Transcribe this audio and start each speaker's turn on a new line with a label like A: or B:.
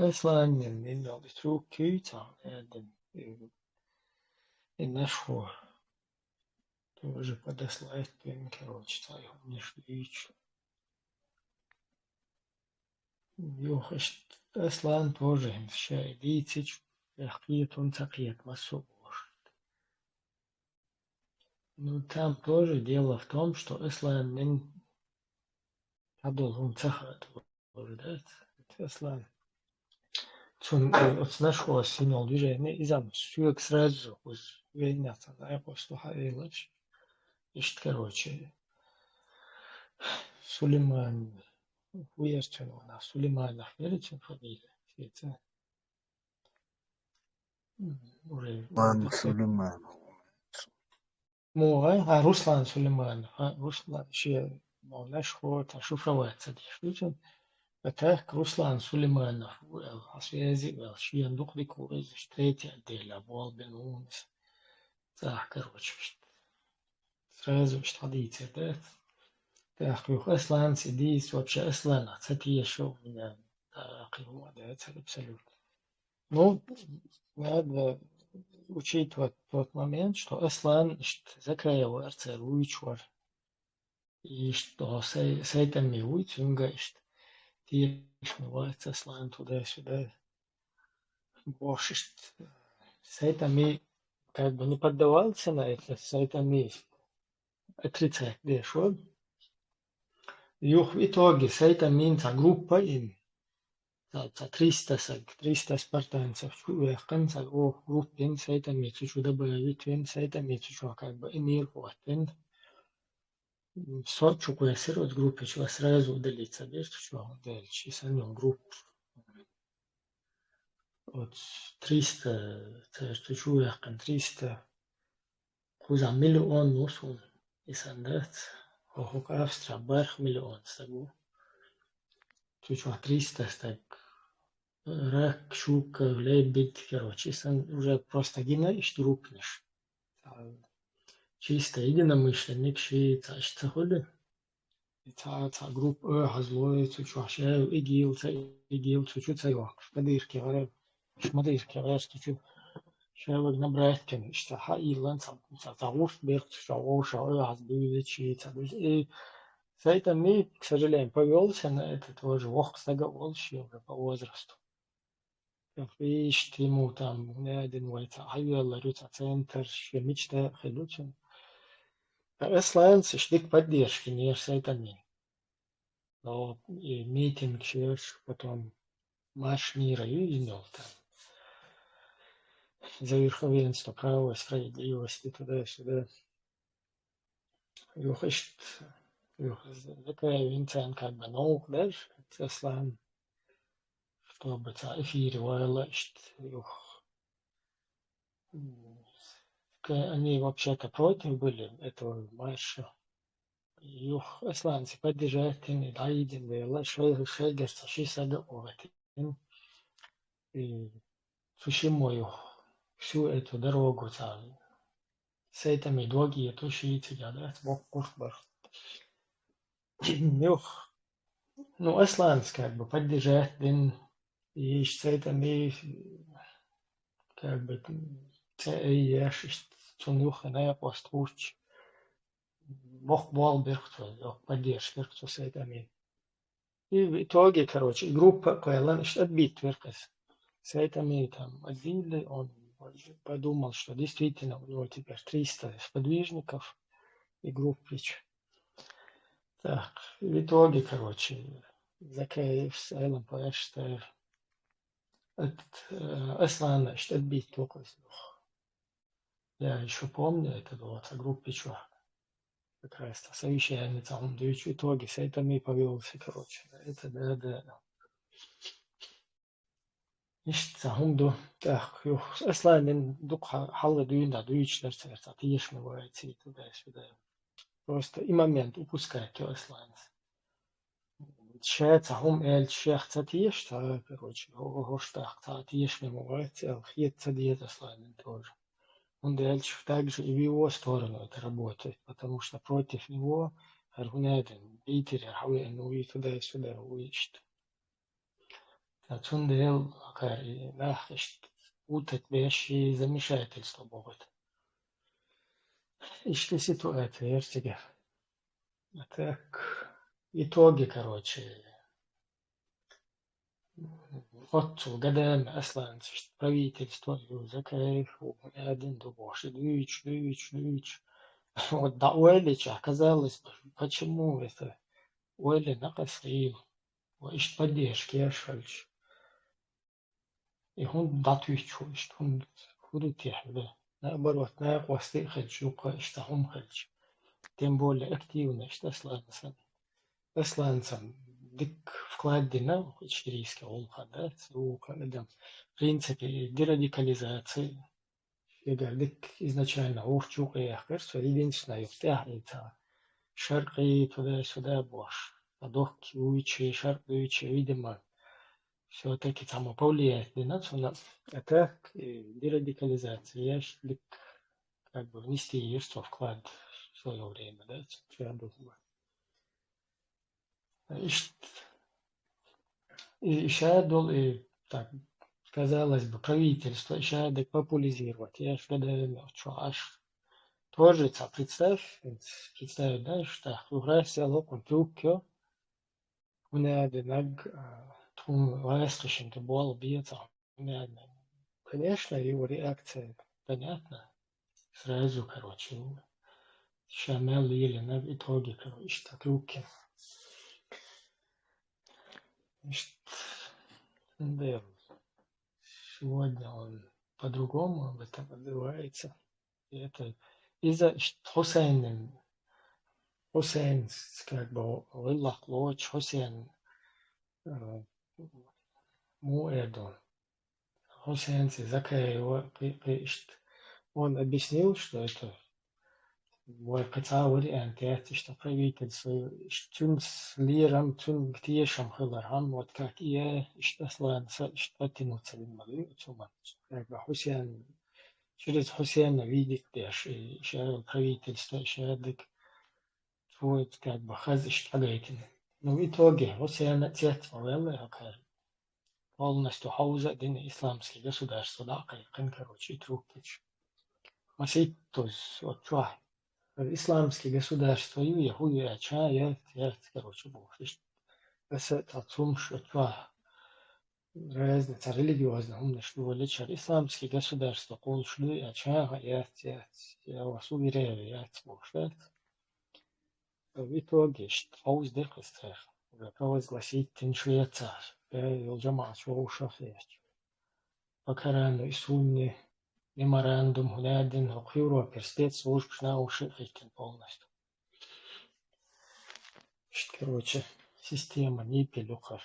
A: أصلا إنه بتروح كيوتا إن أشهر тоже подослать им, короче, тайгу не швидше. Юхашт Аслан тоже им шай дитич, яхтиет он цакиет массу. Ну там тоже дело в том, что Аслан не подол он цахат да? Аслан. От нашего синол движения и зам сюк сразу уж вейната, да, я просто хаилач. Ишт, короче, Сулейман уерчен на Сулеймана верите фамилия. Это уже
B: Ладно, Сулейман.
A: مو Руслан Сулейман, Руслан شيء مولش هو تشوف رواه صديق فتاك Руслан Сулейманов связи شيء ندقلك وإذا اشتريتي عديل أبوال بنونس صح короче сразу اشتريتي ده تأخذ أصلا سديس вообще أصلا أعطيتي شو من أخي هو ده абсолютно ну надо учитывать тот момент, что Аслан закрыл РЦ Руичвар, и что с этими Уицунга тишмывается Аслан туда-сюда. Больше с этими как бы не поддавался на это, с этими отрицать дешево. И в итоге с этими группа им 300 спартанцев, чувакан, о группин с этими чуть-чуть добавить, с этими чуть-чуть как бы эмир, Сочуку я от группы, чего сразу удалиться, без чего дальше, самим группу. От 300, что чувакан 300, куза миллион носун, и сандат, охук Австрия, барх миллион, стагу. Чуть-чуть 300, стаг, рак, щука, лебедь, короче, уже просто гинаешь, трупнешь. Чисто единомышленник, шиица, что ходит. تا گروپ هزلوی تو چوشه ایگیل تو چو تایوک مدیر که غرب مدیر که غرب تو چو شاید نبرد کن işte ha ilan ta uf bir шау аз будет чи та это мы к сожалению повелся на это тоже ох стага волши уже по возрасту видишь ему там не один вайта хайвелла рута центр мечта хедучин Эслайн сочтик поддержки не это не но и митинг шеш, потом марш мира видел там за верховенство права, справедливости туда-сюда. Юхишт, такая винцан как бы наук даже, Аслан, чтобы та эфире вайлашт, они вообще-то против были этого марша. Юх, Асланцы поддержать не дайден, вела, шейгерца, шисада оватин. И Сушимою всю эту дорогу там с этими долгие тушите, да, бок курбар. Ну, Аслан как бы поддержать, и с этими как бы ешь, цунюха на постуч, бок болберг, поддержка с этими. И в итоге, короче, группа Кэлэн отбит веркас. С этими там отбили, он подумал, что действительно у него теперь 300 сподвижников и группич. Так, в итоге, короче, Закаев с Элом Пэштер от Аслана отбить только я еще помню, это было в группе чувак. Как раз совещание там, да и в итоге с этими повелся, короче. Это да. Işte hundu Аслан дук халла дуинда дуичлер церца тиеш мывается туда-сюда. Просто и момент упускает Аслан. Шеца хум эль шех цатиеш, короче, хоштах цатиеш мывается, хет цадиет Аслан тоже. Он дальше также и в его сторону это работает, потому что против него Аргунеден, Питер, Хауэн, и туда-сюда уищет. Цундел нахишт утет вещи замешательство будет. И что ситуация, ерсиге. Так, итоги, короче. Отцу гадаем аслан правительство закаев один дубош двич. Вот да Уэлич оказалось, почему это Уэли накосил, ищет поддержки Ашфальш. И он датвичу, ищет он худут яхбе. Наоборот, на косты хальчу, ищтахум хальч. Тем более активно, что Асланцам дик вкладина чирийский олха, да, в принципе, дерадикализации. Егер дик изначально урчук и ахкерс, единственное, это шарқи туда-сюда бош. Адох уичи, шарқ уичи, видимо, все-таки там повлияет на нас. Это дерадикализация. Я считаю, как бы внести ее вклад в свое время, да, я думаю. И шадол, и так, казалось бы, правительство шадок популяризировать. Я ж когда что аж тоже, представь, да, что в России локон тюкё, у меня наг тун вайскишен ты был бьется. Конечно, его реакция понятна. Сразу, короче, Шамел или на итоге, короче, так руки. Да, сегодня он по-другому об этом отзывается. И это из-за Хусейн, как бы, Аллах лоч, Хусейн, му Эрдон. Хусейн Закай его, он объяснил, что это وقطع أنتيات اشتقيت تون ليرم تون كتيشم خلرهم وتكاك إياه أصلا اشتقتنو تسلم مغير ثم حسين شريط حسين نبيدك داش شارع правительство شادك твой как бы хаз اشتقيتن. Но в итоге Хусейн отец Мавеллы Хакар полностью хауза дин исламский государство, да, короче, трукич. Масит, то есть, вот, исламские государства, хуя, короче, бог. Это отцом, что разница религиозная, что лечар исламские государства, кол шлю, я вас уверяю, я бог, в итоге, что хаус дехлестрех, провозгласить теншуя царь, الجماعة شو شافيت فكرانو يسوني меморандум глядин хохюро перстец служб шнау шифритен полностью. Короче, система не пилюха.